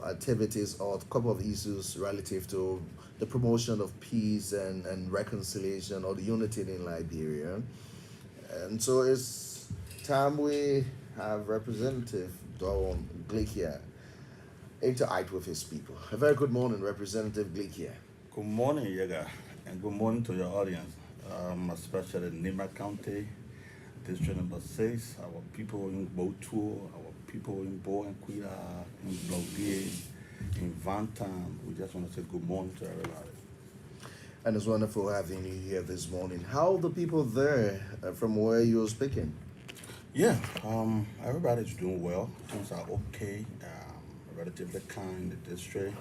activities or a couple of issues relative to the promotion of peace and reconciliation or the unity in Liberia. And so it's time we have Representative Dorwon Gleekia interact with his people. A very good morning, Representative Gleekia. Good morning, Yega, and good morning to your audience, especially in Nimba County, District Number 6, our people in Botu, our people in Bo and Quita, in Blodie, in Vantam. We just want to say good morning to everybody. And it's wonderful having you here this morning. How are the people there from where you're speaking? Yeah, everybody's doing well. Things are okay, relatively kind in the district.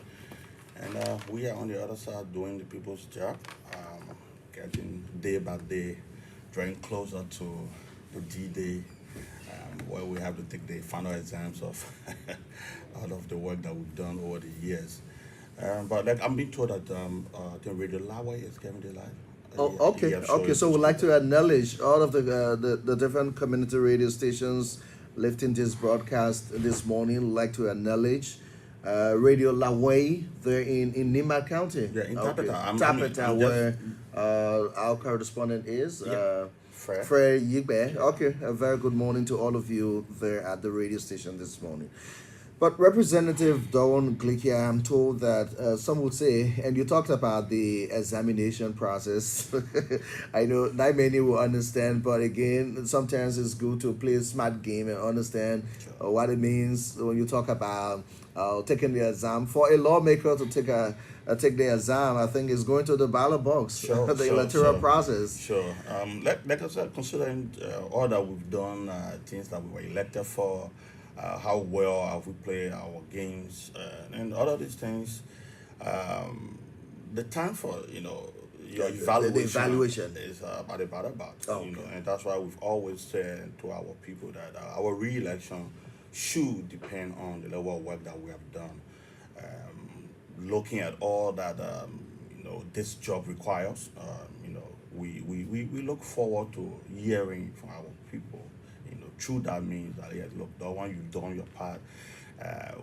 And we are on the other side doing the people's job, getting day by day, drawing closer to the D-Day, where we have to take the final exams of all of the work that we've done over the years. But like I'm being told that the Radio Lawa is getting the live. Oh, okay, Yeah, so okay. So we'd like to acknowledge all of the different community radio stations lifting this broadcast this morning. We'd like to acknowledge Radio Laway there in Nimba County. Yeah, in Okay. Tapeta. Tapeta, I'm where our correspondent is. Yeah. Fred. Fred Yigbe. Okay, a very good morning to all of you there at the radio station this morning. But Representative Dorwon Gleekia, I'm told that some would say, and you talked about the examination process. I know not many will understand, but again, sometimes it's good to play a smart game and understand what it means when you talk about taking the exam. For a lawmaker to take the exam, I think is going to the ballot box, the electoral process. Sure. Like I said, considering all that we've done, things that we were elected for, how well have we played our games, and all of these things. The time for your evaluation, the evaluation is about Oh, you know, okay. and that's why we've always said to our people that our re-election should depend on the level of work that we have done. Looking at all that this job requires, we look forward to hearing from our people. Through that means that, yes, look, the one you've done your part.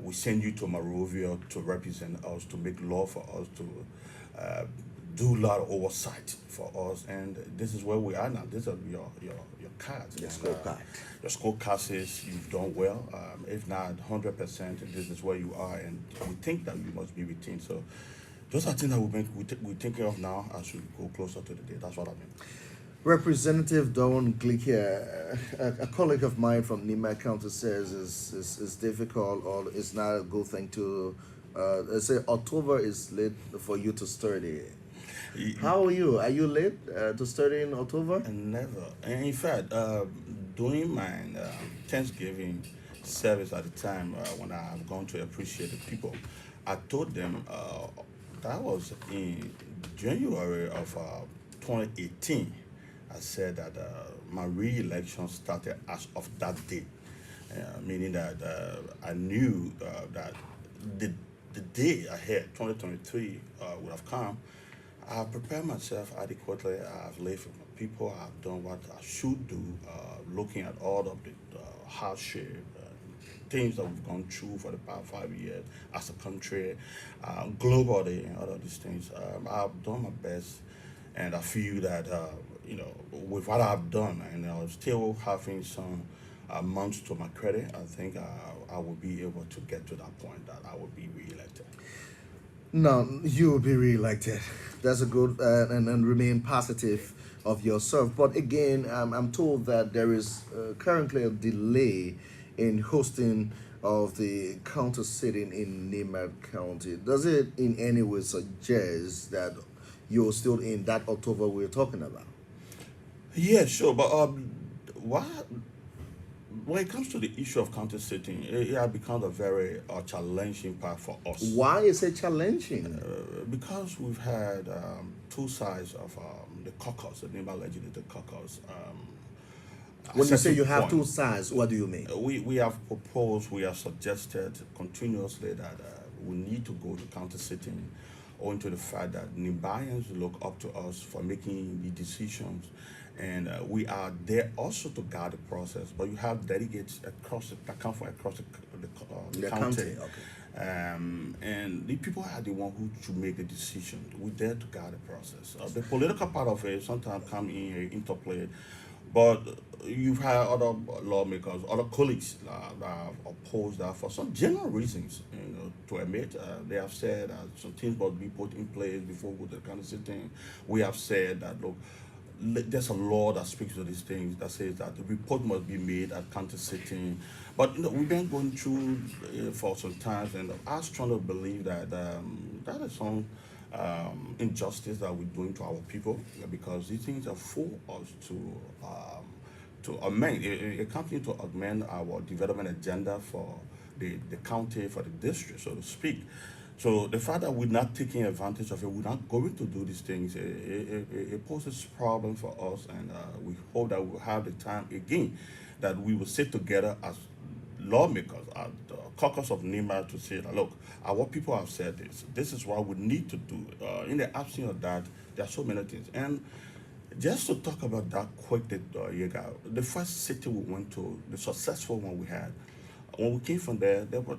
We send you to Monrovia to represent us, to make law for us, to do a lot of oversight for us, and this is where we are now. These are your cards. Your And, scorecard. your scorecard says you've done well. If not 100%, this is where you are, and we think that you must be retained. So those are things that we're thinking of now as we go closer to the day. That's what I mean. Representative Dorwon Gleekia, a colleague of mine from Nimba County says is difficult or it's not a good thing to say October is late for you to study. How are you? Are you late to study in October? And never. And in fact, during my Thanksgiving service at the time when I've gone to appreciate the people, I told them that was in January of 2018. I said that my re-election started as of that day, meaning that I knew that the day ahead, 2023, would have come. I have prepared myself adequately. I have lived with my people. I have done what I should do, looking at all of the hardship, things that we've gone through for the past 5 years as a country, globally, and all of these things. I've done my best, and I feel that with what I've done, and still having some months to my credit, I think I will be able to get to that point that I will be re-elected. No, you will be re-elected. That's a good and remain positive of yourself. But again, I'm told that there is currently a delay in hosting of the county sitting in Nimba County. Does it in any way suggest that you're still in that October we're talking about? Yeah, sure, but what when it comes to the issue of county sitting, it has become a very challenging part for us. Why is it challenging? Because we've had two sides of the caucus, the Nimba Legislative Caucus. When you say assessing you have two point. sides, what do you mean? We have proposed, we have suggested continuously that we need to go to county sitting owing to the fact that Nimbayans look up to us for making the decisions, and we are there also to guide the process. But you have delegates across that come from across the The county. county, okay. And the people are the one who should make the decision. We dare to guide the process. The political part of it sometimes come in interplay, but you've had other lawmakers, other colleagues that have opposed that for some general reasons. To admit, they have said that some things must be put in place before we go to the kind of thing. We have said that look, there's a law that speaks to these things that says that the report must be made at county sitting. But we've been going through for some time, and I was trying to believe that that is some injustice that we're doing to our people because these things are for us to amend a company to amend our development agenda for the county, for the district, so to speak. So the fact that we're not taking advantage of it, we're not going to do these things, it poses problem for us, and we hope that we'll have the time again that we will sit together as lawmakers, as the caucus of Nimba to say that look, our people have said this. This is what we need to do. In the absence of that, there are so many things. And just to talk about that quickly, Yega, the first city we went to, the successful one we had, when we came from there, there are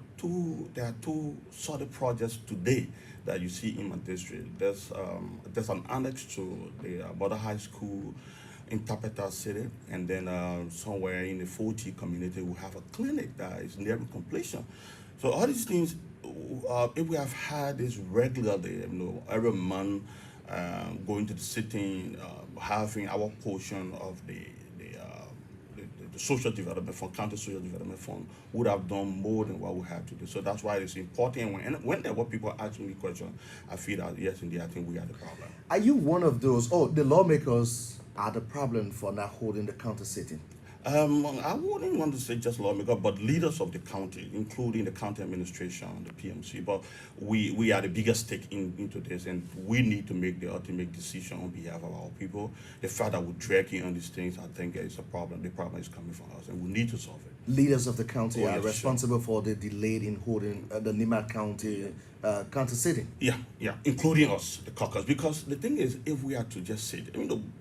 two solid projects today that you see in my district. There's an annex to the Border High School in Tapeta City, and then somewhere in the 40 community we have a clinic that is nearing completion. So all these things, if we have had this regularly, every month, going to the city, having our portion of the social development fund, county social development fund, would have done more than what we have to do. So that's why it's important. When there were people asking me questions, I feel that yes, indeed, I think we are the problem. Are you one of those? Oh, the lawmakers are the problem for not holding the county sitting. I wouldn't want to say just lawmakers, but leaders of the county, including the county administration, the PMC. But we are the biggest stake into this, and we need to make the ultimate decision on behalf of our people. The fact that we're dragging on these things, I think is a problem. The problem is coming from us, and we need to solve it. Leaders of the county Oh, are yes, responsible for the delay in holding the Nimba County county sitting. Yeah, including us, the caucus. Because the thing is, if we are to just sit,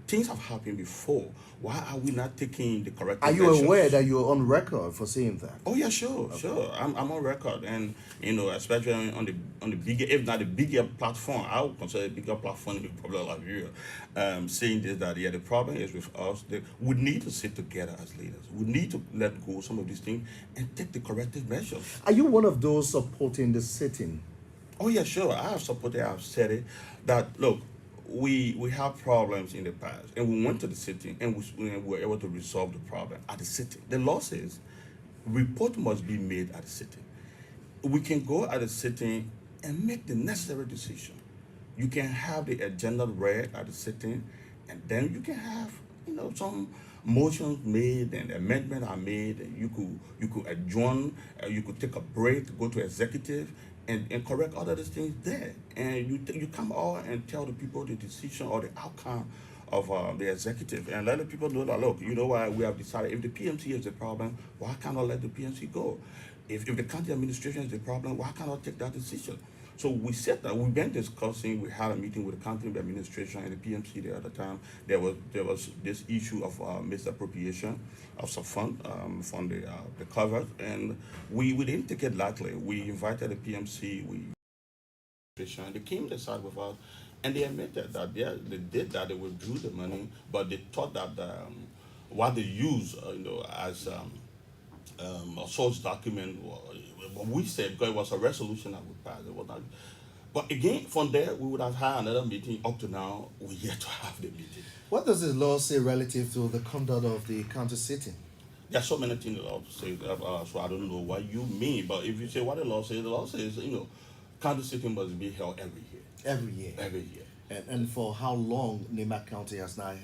things have happened before. Why are we not taking the correct Are you measures? aware that you're on record for saying that? Oh yeah, sure. I'm on record, and especially on the bigger, if not the bigger platform, I would consider a bigger platform in probably like you, saying this that yeah, the problem is with us. We need to sit together as leaders. We need to let go of some of these things and take the corrective measures. Are you one of those supporting the sitting? Oh yeah, sure. I have supported. I've said it. That look, we have problems in the past, and we went to the city, and we were able to resolve the problem at the city. The law says, report must be made at the city. We can go at the city and make the necessary decision. You can have the agenda read at the sitting, and then you can have some motions made and amendments are made. And you could adjourn, you could take a break, go to executive, and correct all of these things there. And you come out and tell the people the decision or the outcome of the executive, and let the people know that look, you know what, we have decided if the PMC is the problem, why can't I let the PMC go? If the county administration is the problem, why can't I take that decision? So we said that we've been discussing. We had a meeting with the county administration and the PMC the other time. There was this issue of misappropriation of some fund from the covers, and we didn't take it lightly. We invited the PMC. They came to side with us, and they admitted that they did that. They withdrew the money, but they thought that what they used, as a source document. What we said, because it was a resolution that we passed. It was not. But again, from there, we would have had another meeting. Up to now, we're yet to have the meeting. What does the law say relative to the conduct of the county sitting? There are so many things the law say, so I don't know what you mean. But if you say what the law says, county sitting must be held every year. Every year. Every year. And for how long Nimba County has now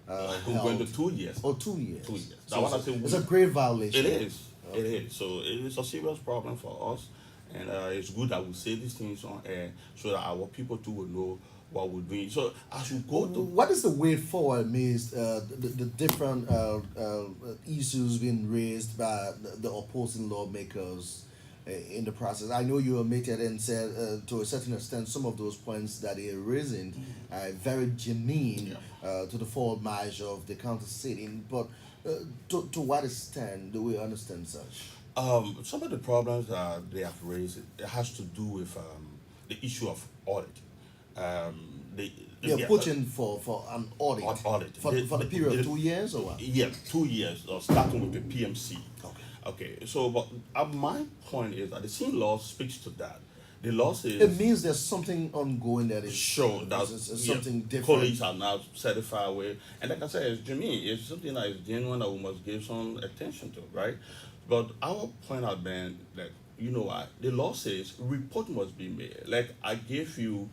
We're going to 2 years. Oh, 2 years. 2 years. So Now, it's a great violation. It is. Okay. It is. So it is a serious problem for us, and it's good that we say these things on air so that our people too will know what we're doing. So as we go to what is the way forward amidst the different issues being raised by the opposing lawmakers in the process? I know you admitted and said to a certain extent some of those points that they're raising are very germane to the forward march of the county sitting, but to what extent do we understand such? Some of the problems that they have raised, it has to do with the issue of audit. They, You're yeah, pushing for an audit audit. for the period of 2 years or what? Yeah, 2 years, starting with the PMC. Okay. Okay, so but my point is that the same law speaks to that. The law It says means there's something ongoing that is show that is yeah, something different. colleagues are now certified with, and like I said, it's Jimmy, it's something that is genuine that we must give some attention to, right? But our point has been that you know what the law says report must be made. Like I gave you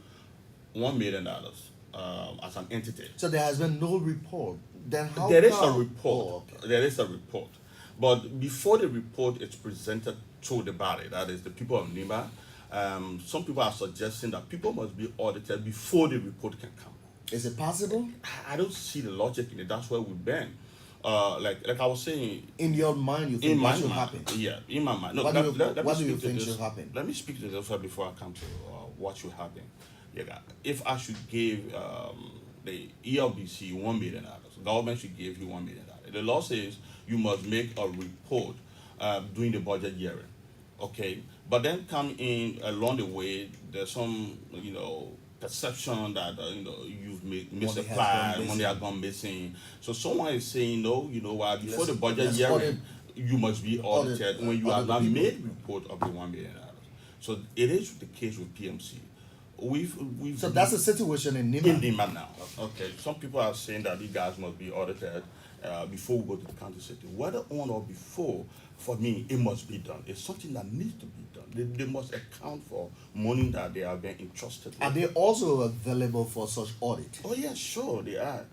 $1 million as an entity. So there has been no report. Then how There is a come? report. Oh, okay. There is a report. But before the report is presented to the body, that is the people of Nimba, some people are suggesting that people must be audited before the report can come. Is it possible? I don't see the logic in it. That's where we've been. Like I was saying, In your mind, you in think my that should mind, happen? yeah, in my mind. No, What let do me you speak to think this. should happen? Let me speak to this first before I come to what should happen. Yeah, if I should give the ELBC $1 million, government should give you $1 million. The law says you must make a report during the budget year. Okay, but then come in along the way. There's some perception that you've Money has gone misapplied, money missing. has gone missing. So someone is saying no. You know what? Before the budget let's year, audit- you must be audited when you have audit the not people. made report of the $1 million. So it is the case with PMC. We've So that's the situation in in Nimba. demand now. Okay, some people are saying that you guys must be audited before we go to the county city. Whether on or before, for me, it must be done. It's something that needs to be done. They must account for money that they are being entrusted Are with. they also available for such audit? Oh yeah, sure they are.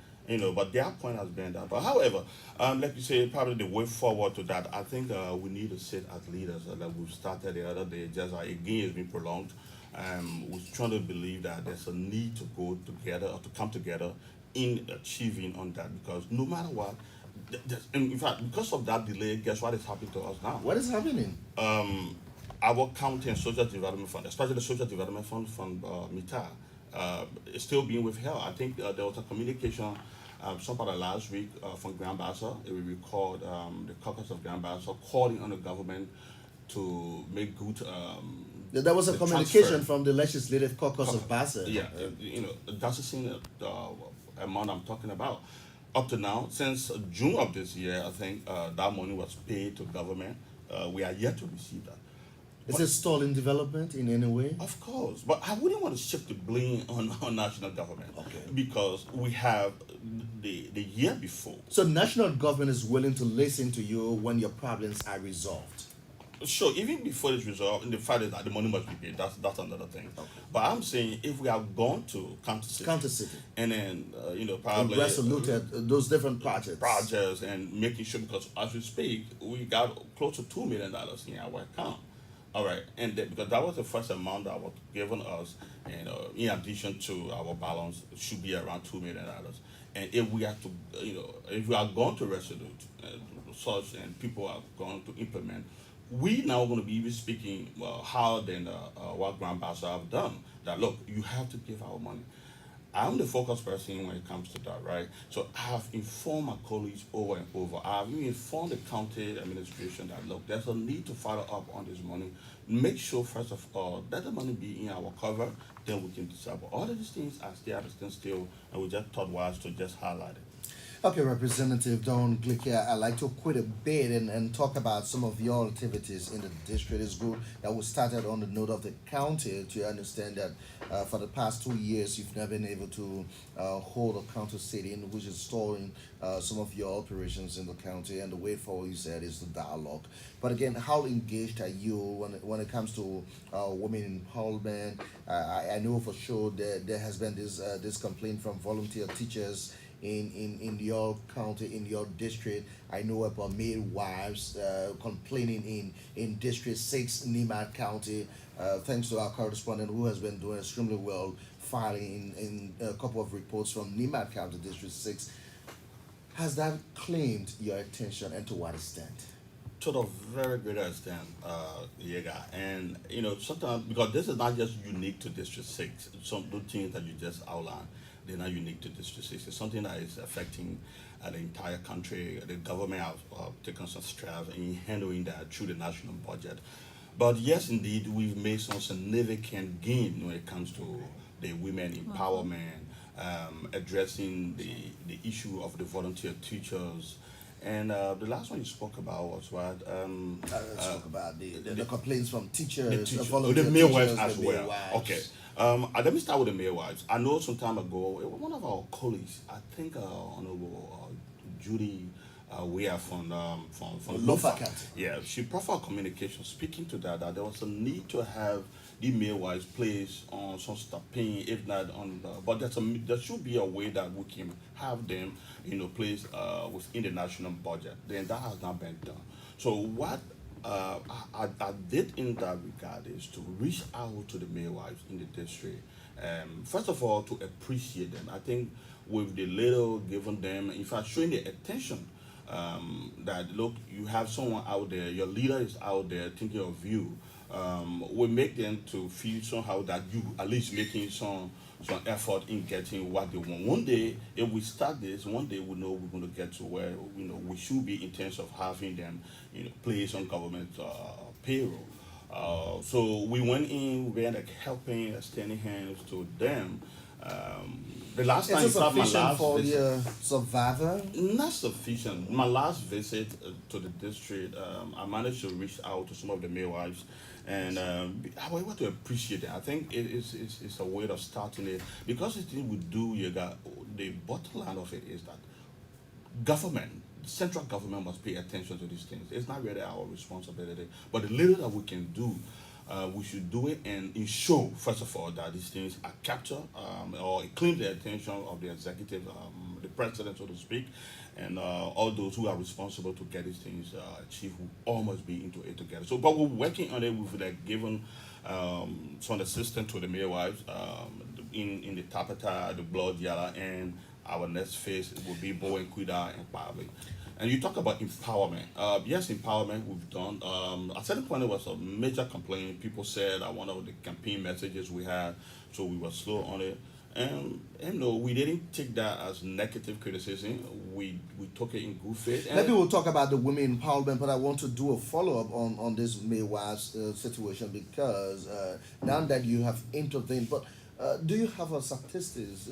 But their point has been that. But however, like you say, probably the way forward to that, I think we need to sit as leaders. Like we've started the other day, just again it's been prolonged. We're trying to believe that there's a need to go together or to come together in achieving on that because no matter what, in fact, because of that delay, guess what is happening to us now? What is happening? Our county and social development fund, especially the social development fund from MITA, is still being withheld. I think there was a communication sometime last week from Grand Bassa. It will record the caucus of Grand Bassa calling on the government to make good. There was a The communication transfer. from the Legislative Caucus of Bassa. Yeah, that's the same amount I'm talking about. Up to now, since June of this year, I think that money was paid to government. We are yet to receive that. Is it stalling development in any way? Of course, but I wouldn't want to shift the blame on national government. Okay. Because we have the year before. So national government is willing to listen to you when your problems are resolved. Sure, even before it's resolved, and the fact is that the money must be paid. That's another thing. Okay. But I'm saying if we have gone to county city, County city. and then And probably resoluted those different projects. and making sure because as we speak, we got close to $2 million in our account. All right, and because that was the first amount that was given us, and in addition to our balance, it should be around $2 million. And if we have to, if we are going to resolute such, and people are going to implement, we now going to be even speaking how then what Grand Bassa have done. That look, you have to give our money. I'm the focus person when it comes to that, right? So I have informed my colleagues over and over. I have even informed the county administration that look, there's a need to follow up on this money. Make sure first of all that the money be in our cover, then we can decide. But all of these things are still, and we just thought wise to just highlight it. Okay, Representative Gleekia, I'd like to quit a bit and talk about some of your activities in the district. It's good that we started on the note of the county to understand that for the past 2 years you've never been able to hold a county sitting, which is stalling some of your operations in the county. And the way forward, you said, is the dialogue. But again, how engaged are you when it comes to women in parliament? I know for sure that there has been this complaint from volunteer teachers in your county, in your district. I know about midwives complaining in District 6, Nimba County, thanks to our correspondent who has been doing extremely well, filing in a couple of reports from Nimba County, District 6. Has that claimed your attention, and to what extent? To the very great extent, Yega. And sometimes because this is not just unique to District 6, some of the things that you just outlined. they're not unique to District 6. It's something that is affecting the entire country. The government have taken some strides in handling that through the national budget. But yes, indeed, we've made some significant gain when it comes to the women empowerment, addressing the issue of the volunteer teachers. And the last one you spoke about was what? Let's talk about the complaints from The teachers, teacher, volunteer the midwives teachers, as the well. midwives. Okay. Let me start with the midwives. I know some time ago, one of our colleagues, I think Honorable Judy, we are from Lofa Lofa. County. Yeah, she profiled communication, speaking to that there was a need to have the midwives placed on some stopping, if not on the, but there should be a way that we can have them, placed within the national budget. Then that has not been done. So what I did in that regard is to reach out to the midwives in the district. First of all, to appreciate them. I think with the little given them, in fact, showing the attention that look, you have someone out there, your leader is out there thinking of you. Will make them to feel somehow that you at least making some effort in getting what they want. One day, if we start this, one day we know we're going to get to where we should be in terms of having them, placed on government payroll. So we went in, we were like helping, extending hands to them. The last time Is it I my sufficient last for visit, the survivor? not sufficient. My last visit to the district, I managed to reach out to some of the midwives, and I was able to appreciate it. I think it's a way of starting it because the thing we do, you got the bottom line of it is that government, central government must pay attention to these things. It's not really our responsibility, but the little that we can do, we should do it and ensure, first of all, that these things are captured or claim the attention of the executive, the president, so to speak, and all those who are responsible to get these things achieved will all must be into it together. So, but we're working on it. We've like given some assistance to the midwives in the Tapata, the Blood Yala, and our next phase will be Bowen Kuida and Pabli. And you talk about empowerment. Yes, empowerment we've done. At certain point, it was a major complaint. People said that one of the campaign messages we had, so we were slow on it. And no, we didn't take that as negative criticism. We took it in good faith. And Maybe we'll talk about the women empowerment, but I want to do a follow up on this midwives situation because now that you have intervened, but do you have a statistics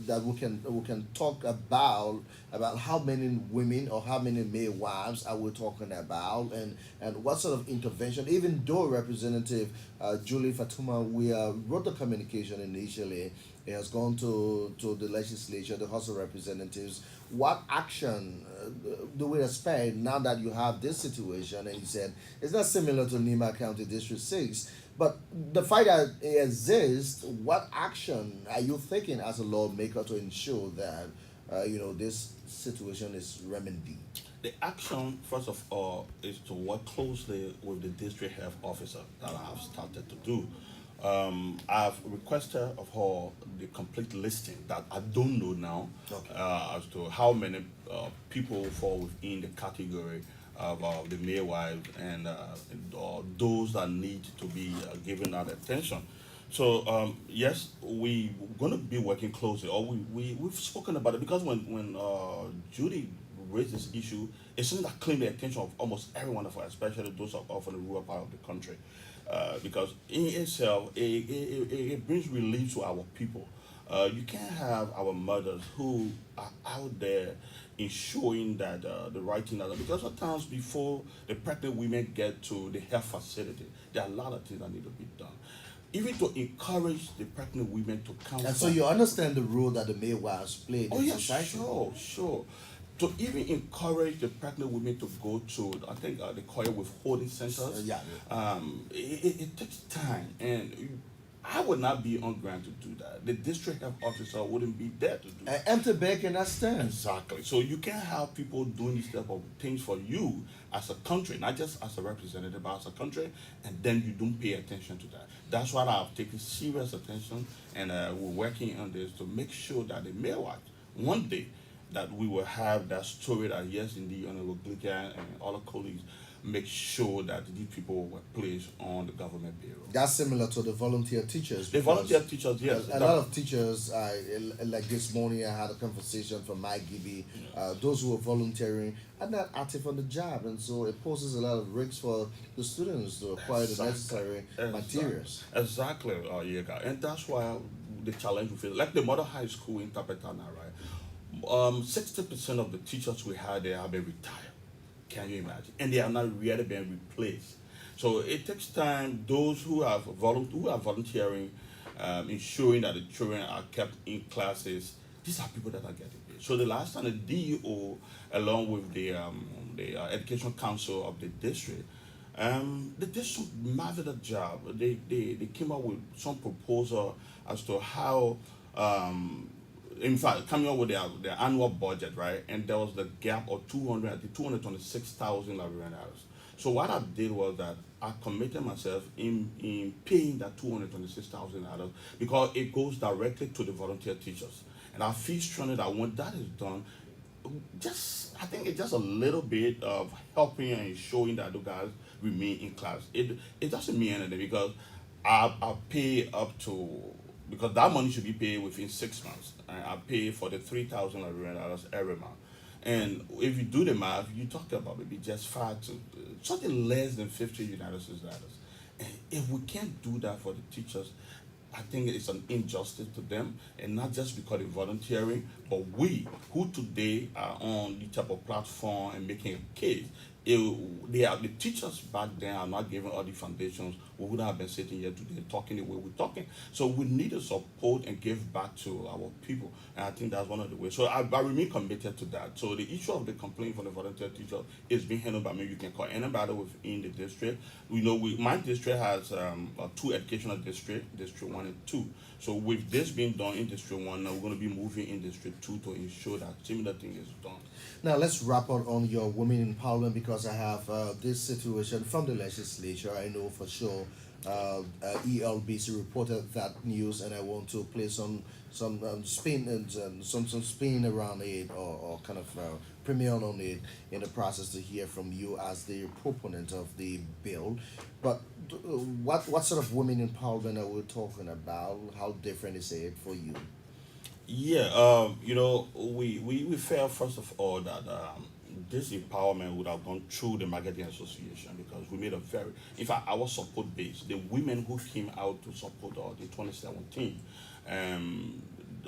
that we can talk about how many women or how many midwives are we talking about and what sort of intervention? Even though Representative Julie Fatuma we wrote the communication initially, it has gone to the legislature, the House of Representatives. What action do we expect now that you have this situation? And you said it's not similar to Nimba County District 6, but the fact that it exists, what action are you taking as a lawmaker to ensure that this situation is remedied? the action, first of all, is to work closely with the district health officer that I have started to do. I've requested of her the complete listing that I don't know now Okay. as to how many people fall within the category of the midwives and those that need to be given that attention. So yes, we're going to be working closely. Or we've spoken about it because when Judy raised this issue, it's something that claimed the attention of almost everyone of us, especially those of us from the rural part of the country, because in itself it brings relief to our people. You can't have our mothers who are out there ensuring that the right thing are because sometimes before the pregnant women get to the health facility, there are a lot of things that need to be done. Even to encourage the pregnant women to come. And so you understand the role that the midwives play Oh in yeah, society. sure. To even encourage the pregnant women to go to, I think they call it withholding centers. Yeah. It takes time, and I would not be on ground to do that. The district health officer wouldn't be there to do An that. empty bag cannot stand. Exactly. So you can't have people doing these type of things for you as a country, not just as a representative, but as a country, and then you don't pay attention to that. That's why I've taken serious attention, and we're working on this to make sure that the midwives, one day, that we will have that story that yes, indeed, Honorable Gleekia and all the colleagues make sure that these people were placed on the government payroll. That's similar to the volunteer teachers The because volunteer teachers, yes, a lot of teachers, like this morning, I had a conversation from my Gibby. Those who are volunteering are not active on the job, and so it poses a lot of risks for the students to acquire the exactly, necessary exactly, materials. exactly, yeah, and that's why the challenge we face, like the Mother High School in Tapetana, right? 60% of the teachers we had there have been retired. Can you imagine? And they are not really being replaced. So it takes time. Those who are volunteering, ensuring that the children are kept in classes, these are people that are getting paid. So the last time the DEO, along with the Education Council of the district, they did some marvelous job. They came up with some proposal as to how in fact, coming up with their annual budget, right? And there was the gap of 226,000 dollars. So what I did was that I committed myself in paying that $226,000 because it goes directly to the volunteer teachers. And I feel strongly that when that is done, just I think it's just a little bit of helping and showing that the guys remain in class. It doesn't mean anything because I pay up to because that money should be paid within 6 months. And I pay for the $3,000 every month. And if you do the math, you talk about maybe just five to something less than 50 United States dollars. And if we can't do that for the teachers, I think it's an injustice to them, and not just because they're volunteering, but we who today are on the type of platform and making a case. They are the teachers back then are not given all the foundations. We would have been sitting here today talking the way we're talking. So we need to support and give back to our people, and I think that's one of the ways. So I remain committed to that. So the issue of the complaint from the volunteer teacher is being handled by me. You can call anybody within the district. My district has two educational district, District 1 and 2. So with this being done in District 1, now we're going to be moving in District 2 to ensure that similar thing is done. Now let's wrap up on your women in parliament because I have this situation from the legislature. I know for sure ELBC reported that news, and I want to play some spin and some spin around it or kind of premiere on it in the process to hear from you as the proponent of the bill. But what sort of women in parliament are we talking about? How different is it for you? Yeah, we felt first of all that this empowerment would have gone through the marketing association because we made a very, in fact, our support base, the women who came out to support the 2017,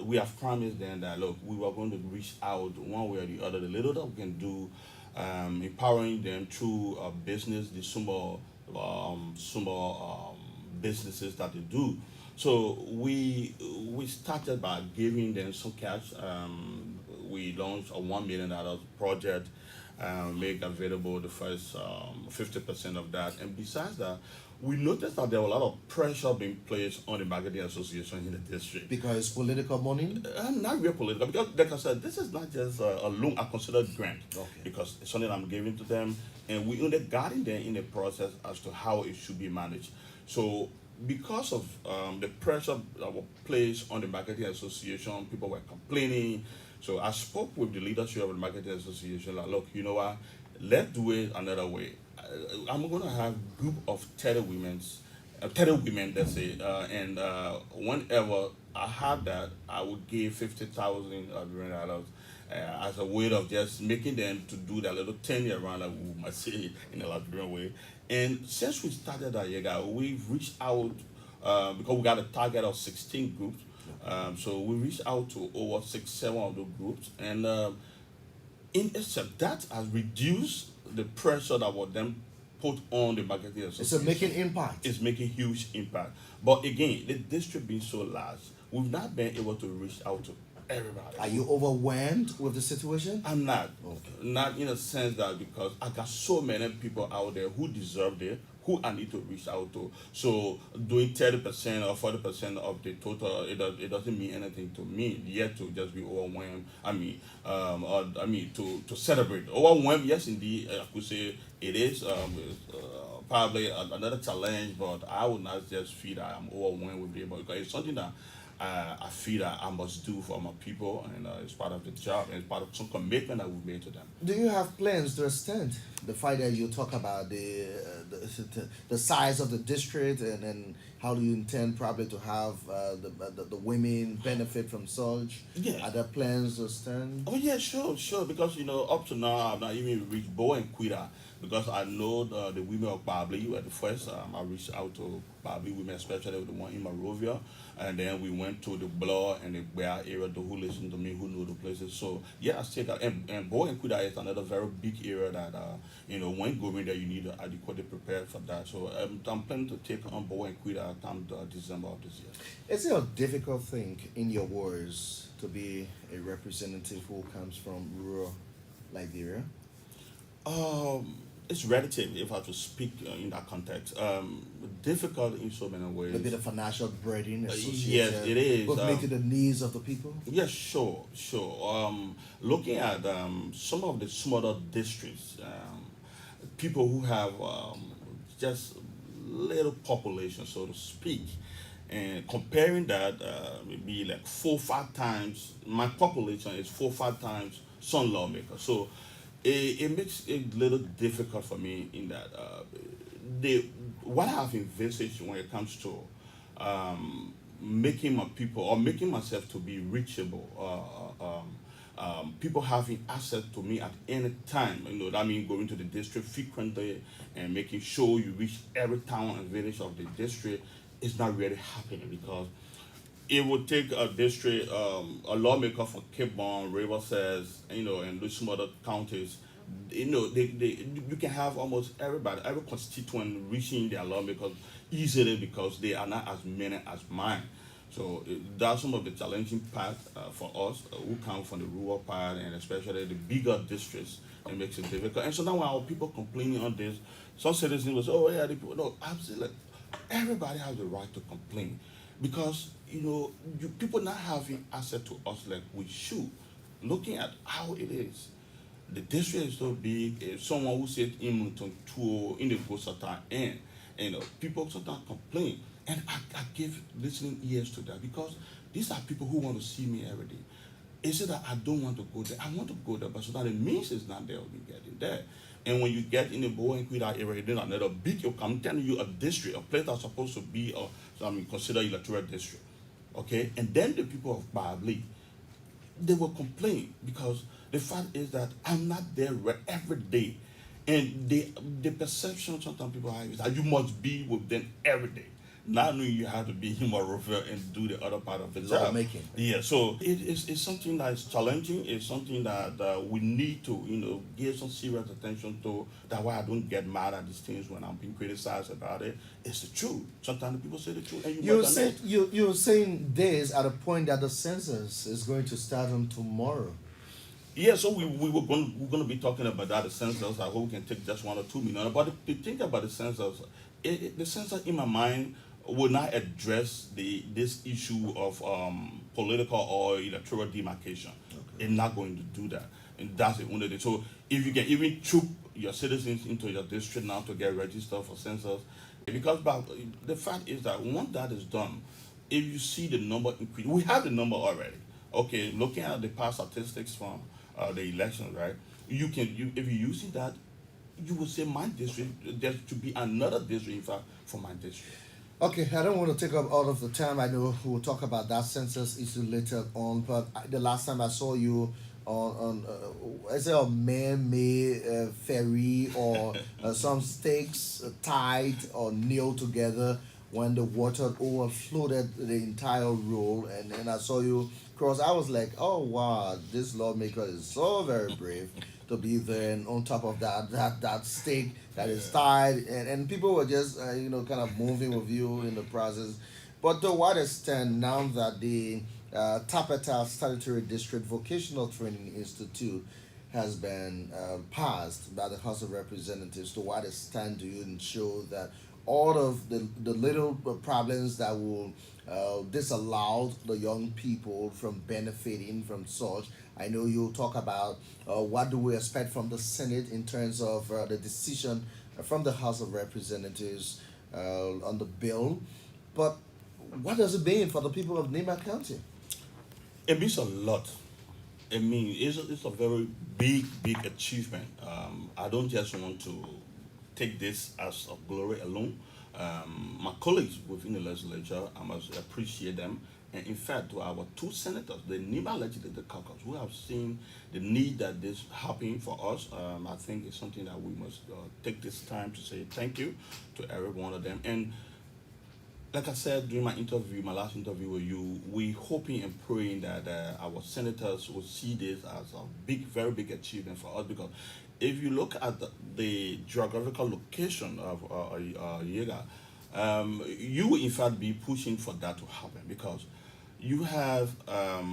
we have promised them that look, we were going to reach out one way or the other, the little that we can do, empowering them through business, the small businesses that they do. So we started by giving them some cash. We launched a $1 million project, make available the first 50% of that. And besides that, we noticed that there was a lot of pressure being placed on the marketing association in the district. Because it's political money? Not real political, because like I said, this is not just a loan, I consider grant, Okay. because it's something I'm giving to them, and we only guiding them in the process as to how it should be managed. So because of the pressure that was placed on the marketing association, people were complaining. So I spoke with the leadership of the marketing association, like, look, you know what, let's do it another way. I'm going to have a group of 30 women, let's say, and whenever I had that, I would give $50,000 as a way of just making them to do that little 10-year round, like we might say in a Liberian way. And since we started that year, we've reached out because we got a target of 16 groups. So we reached out to over 7 of those groups, and in itself, that has reduced the pressure that was then put on the marketing It's association. making impact. It's making huge impact. But again, the district being so large, we've not been able to reach out to everybody. Are you overwhelmed with the situation? I'm not. Okay. Not in a sense that because I got so many people out there who deserve it, who I need to reach out to. So doing 30% or 40% of the total, it doesn't mean anything to me. Yet to just be overwhelmed. To celebrate. Overwhelmed, yes, indeed. I could say it is. Probably another challenge, but I would not just feel that I'm overwhelmed with it because it's something that I feel that I must do for my people, and it's part of the job, and it's part of some commitment that we've made to them. Do you have plans to extend the fact that you talk about the size of the district, and how do you intend probably to have the women benefit from such? Yeah. Are there plans to extend? Oh yeah, sure. Because up to now I've not even reached Bo and Quita because I know the women of Babli were the first. I reached out to Babli women, especially the one in Morovia, and then we went to the Bloor and the Bear area. The who listen to me, who know the places. So yeah, I still got and Bo and Quita is another very big area that when going there you need to adequately prepare for that. So I'm planning to take on Bo and Quita come December of this year. Is it a difficult thing, in your words, to be a representative who comes from rural Liberia? It's relative if I have to speak in that context. Difficult in so many Maybe ways. the financial burden Yes, associated it is. with meeting the needs of the people? Yes, sure. Looking at some of the smaller districts, people who have just little population, so to speak, and comparing that, maybe like 4 or 5 times. My population is 4 or 5 times some lawmaker, so it makes it a little difficult for me in that they what I have envisaged when it comes to making my people or making myself to be reachable. People having access to me at any time. That means going to the district frequently and making sure you reach every town and village of the district is not really happening because it would take a district, a lawmaker from Cape Bon, River says, and those some other counties. You can have almost everybody, every constituent reaching their lawmakers easily because they are not as many as mine. So that's some of the challenging part for us who come from the rural part and especially the bigger districts. It makes it difficult. And so now when our people complaining on this, some citizens will say, "Oh yeah, the people." No, absolutely. Everybody has the right to complain because people not having access to us like we should. Looking at how it is, the district is so big. If someone who said in to in the go certain end, people sometimes complain, and I give listening ears to that because these are people who want to see me every day. Is it that I don't want to go there? I want to go there, but so that it means it's not there. We getting there. And when you get in the Boeing Quita area, then another big, I'm telling you, a district, a place that's supposed to be, considered electoral district. Okay? And then the people of Babli, they will complain because the fact is that I'm not there every day. And the perception sometimes people have is that you must be with them every day. Not knowing you have to be human rover and do the other part of the job. Lawmaking. Yeah, so it's something that is challenging. It's something that we need to give some serious attention to. That's why I don't get mad at these things when I'm being criticized about it. It's the truth. Sometimes the people say the truth, and You're saying this at a point that the census is going to start on tomorrow. Yeah, so we're going to be talking about that, the census. I hope we can take just 1 or 2 minutes. But the thing about the census, the census in my mind will not address this issue of political or electoral demarcation. Okay. It's not going to do that, and that's the only thing. So if you can even troop your citizens into your district now to get registered for census, because the fact is that once that is done, if you see the number increase, we have the number already. Okay, looking at the past statistics from the elections, right? If you're using that, you will say my district, there should be another district, in fact, for my district. Okay, I don't want to take up all of the time. I know we'll talk about that census issue later on, but the last time I saw you on is it a man-made ferry or some stakes tied or nailed together when the water overflowed the entire road, and I saw you cross. I was like, oh wow, this lawmaker is so very brave to be there, and on top of that stake that is tied, and people were just kind of moving with you in the process. But to what extent, now that the Tapeta Statutory District Vocational Training Institute has been passed by the House of Representatives, to what extent do you ensure that all of the little problems that will disallow the young people from benefiting from such? I know you'll talk about what do we expect from the Senate in terms of the decision from the House of Representatives on the bill, but What does it mean for the people of Nimba County? It means a lot. I mean, it's a very big achievement. I don't just want to take this as a glory alone. My colleagues within the legislature, I must appreciate them. And in fact, to our two senators, the Nimba Legislative Caucus, who have seen the need that this happening for us, I think it's something that we must take this time to say thank you to every one of them. And like I said during my interview, my last interview with you, we hoping and praying that our senators will see this as a very big achievement for us. Because if you look at the geographical location of Yega, you will in fact be pushing for that to happen because you have a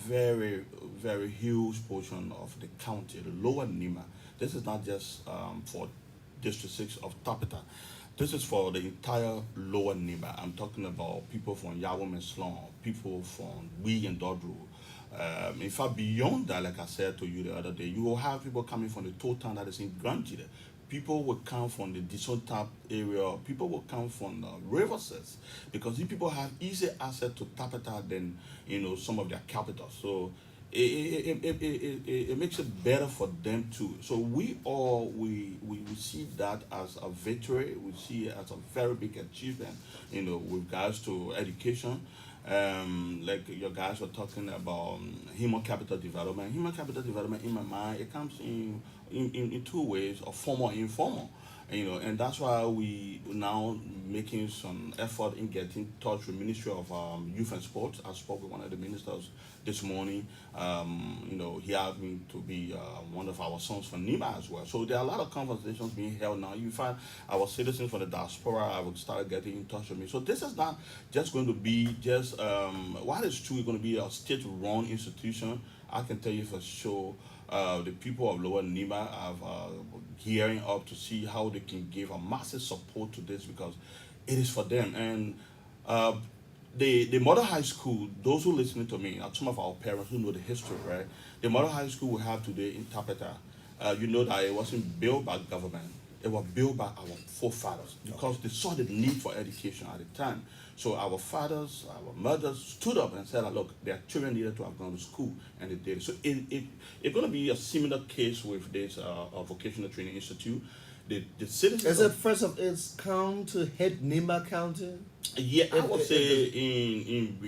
very huge portion of the county, the lower Nima. This is not just for District 6 of Tapita. This is for the entire lower Nimba. I'm talking about people from Yawam and Slum, people from Wee and Dodru. In fact, beyond that, like I said to you the other day, you will have people coming from the Town that is in Granjide. People will come from the Disotap area. People will come from Riverside because these people have easy access to Tapita than some of their capitals. So it makes it better for them too. So we see that as a victory. We see it as a very big achievement, with regards to education. Like your guys were talking about human capital development. Human capital development, in my mind, it comes in two ways, or formal and informal. And that's why we now making some effort in getting in touch with Ministry of Youth and Sports. I spoke with one of the ministers this morning. He asked me to be one of our sons from Nima as well. So there are a lot of conversations being held now. You find our citizens from the diaspora have started getting in touch with me. So this is not just going to be just, while it's true, it's going to be a state-run institution. I can tell you for sure, the people of Lower Nima are gearing up to see how they can give a massive support to this because it is for them. And the Model High School, those who listening to me, are some of our parents who know the history, right? The Model High School we have today in Tapeta, you know that it wasn't built by government. It was built by our forefathers because they saw the need for education at the time. So our fathers, our mothers stood up and said, look, their children needed to have gone to school, and they did. So it's going to be a similar case with this vocational training institute. The citizens. Is it first of its kind to hit Nimba County? Yeah, I would say in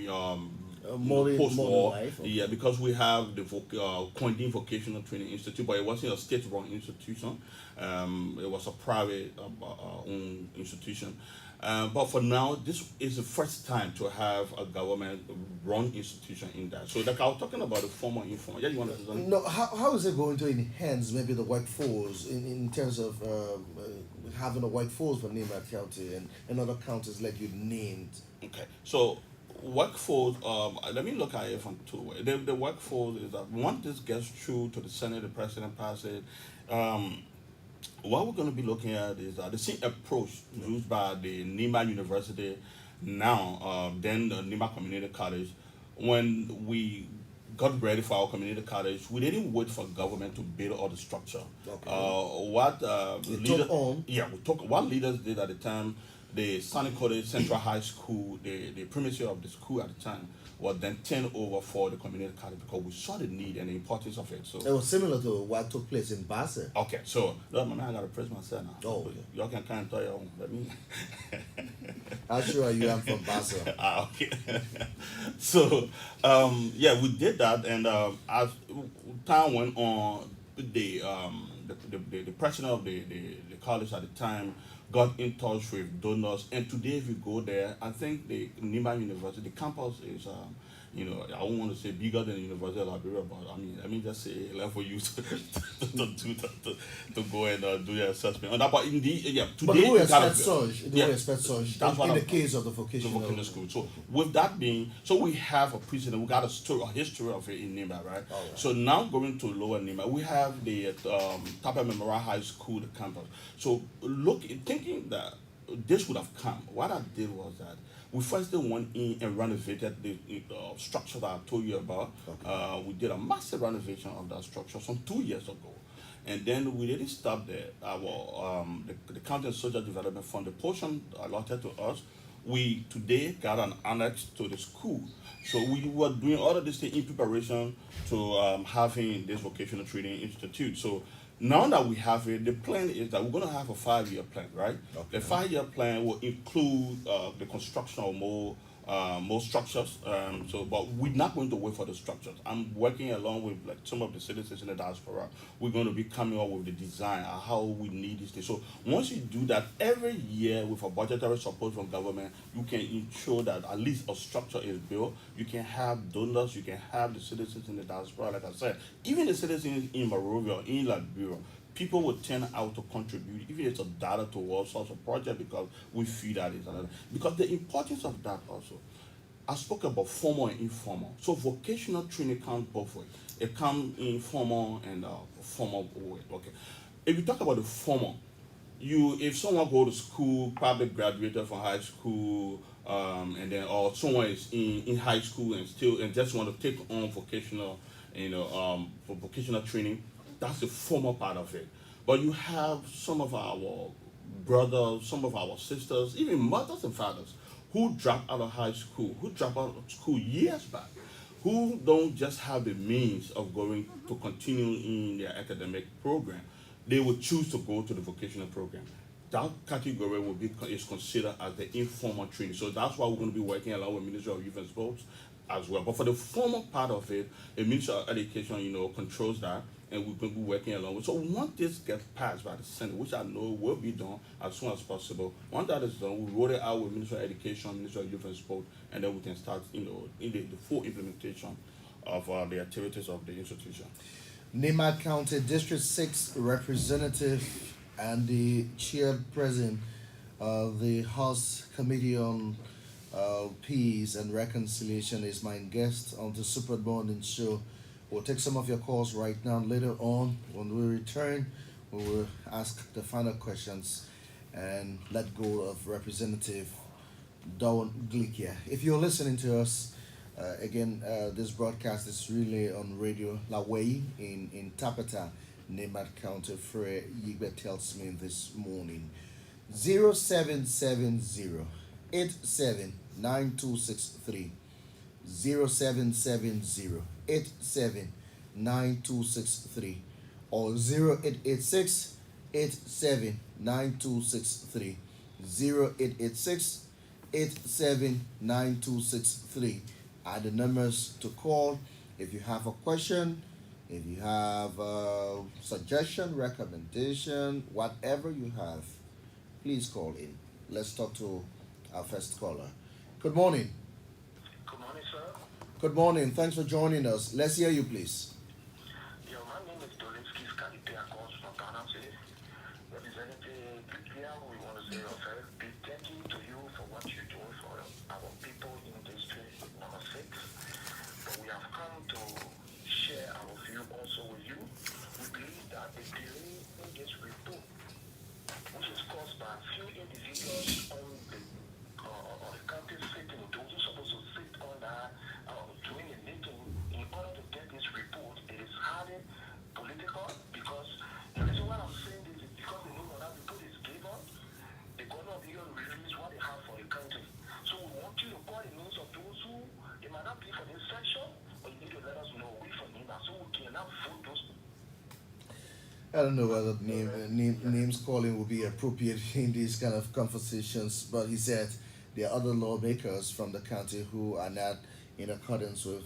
post-war, yeah, because we have the Quindin Vocational Training Institute, but it wasn't a state-run institution. It was a private owned institution. But for now, this is the first time to have a government-run institution in that. So, like I was talking about the formal informal. Yeah, you want to say something? No, how is it going to enhance maybe the workforce in terms of having a workforce for Nimba County and other counties like you named? Okay, so workforce, let me look at it from two ways. The workforce is that once this gets through to the Senate, the President passes it, what we're going to be looking at is the same approach used by the Nimba University now, then the Nimba Community College. When we got ready for our community college, we didn't wait for government to build all the structure. Okay. What leaders did at the time, the Sunny College Central High School, the premises of the school at the time, was then turned over for the community college because we saw the need and the importance of it. So it was similar to what took place in Basse. Okay, so look, my man, I gotta praise myself now. Oh, okay. Y'all can kind of tell your own. Let me. How sure are you I'm from Basse? Okay. So yeah, we did that, and as time went on, the president of the college at the time got in touch with donors, and today if you go there, I think the Nimba University, the campus is, I don't want to say bigger than the University of Liberia, but I mean, let me just say level you to go and do your assessment on that. But indeed, yeah, today but we expect such. We expect such. That's in the case of the vocational school. So with that being, so we have a precedent. We got a history of it in Nimba, right? Oh, right. So now going to Lower Nimba, we have the Tapa Memorial High School, the campus. So thinking that this would have come, what I did was that we first went in and renovated the structure that I told you about. Okay. We did a massive renovation of that structure some 2 years ago. And then we didn't stop there. The County and Social Development Fund, the portion allotted to us We today got an annex to the school. So we were doing all of this thing in preparation to having this vocational training institute. So now that we have it, the plan is that we're going to have a 5 year plan, right? The Okay. 5 year plan will include the construction of more structures. But we're not going to wait for the structures. I'm working along with like some of the citizens in the diaspora. We're going to be coming up with the design of how we need this thing. So once you do that, every year with a budgetary support from government, you can ensure that at least a structure is built. You can have donors. You can have the citizens in the diaspora. Like I said, even the citizens in Monrovia or in Liberia, people will turn out to contribute, even if it's a dollar towards such a project, because we feel that is another. Because the importance of that also, I spoke about formal and informal. So vocational training comes both ways. It comes in formal and formal way. Okay. If you talk about the formal, you if someone go to school, probably graduated from high school, and then or someone is in high school and still and just want to take on vocational, for vocational training, that's the formal part of it. But you have some of our brothers, some of our sisters, even mothers and fathers who drop out of high school, who drop out of school years back, who don't just have the means of going to continue in their academic program. They would choose to go to the vocational program. That category will be is considered as the informal training. So that's why we're going to be working along with Ministry of Youth and Sports as well. But for the formal part of it, the Ministry of Education, controls that, and we're going to be working along with. So once this gets passed by the Senate, which I know will be done as soon as possible, once that is done, we roll it out with Ministry of Education, Ministry of Youth and Sport, and then we can start, in the full implementation of the activities of the institution. Nimba County District 6 representative and the chairperson of the House Committee on Peace and Reconciliation is my guest on the Super Morning Show. We'll take some of your calls right now. Later on, when we return, we will ask the final questions and let go of Representative Dorwon Gleekia. If you're listening to us, this broadcast is really on Radio Laway in Tapata, Nimba County. Frere Yigbe tells me this morning. 0770 879263 0770 879263 or 0886 879263 0886 879263 are the numbers to call if you have a question, if you have a suggestion, recommendation, whatever you have, please call in. Let's talk to our first caller. Good morning. Good morning, sir. Good morning. Thanks for joining us. Let's hear you, please. Yeah, my name is Dorwon. I call from Ghana City. Representative Gleekia, we want to say a very big thank you to you for what you're doing for our people in district number 6. But we have come to share our view also with you. We believe that the delay in this report, which is caused by a few individuals on the county sitting, those who are supposed to sit on that, doing a meeting in order to get this report, it is highly political because the reason why I'm saying this is because the name of that report is given, the government of the year release what they have for the country. So we want you to call the names of those who, they might not be for this section, but you need to let us know we from Nimba so we can now vote those. I don't know whether names calling will be appropriate in these kind of conversations, but he said there are other lawmakers from the county who are not in accordance with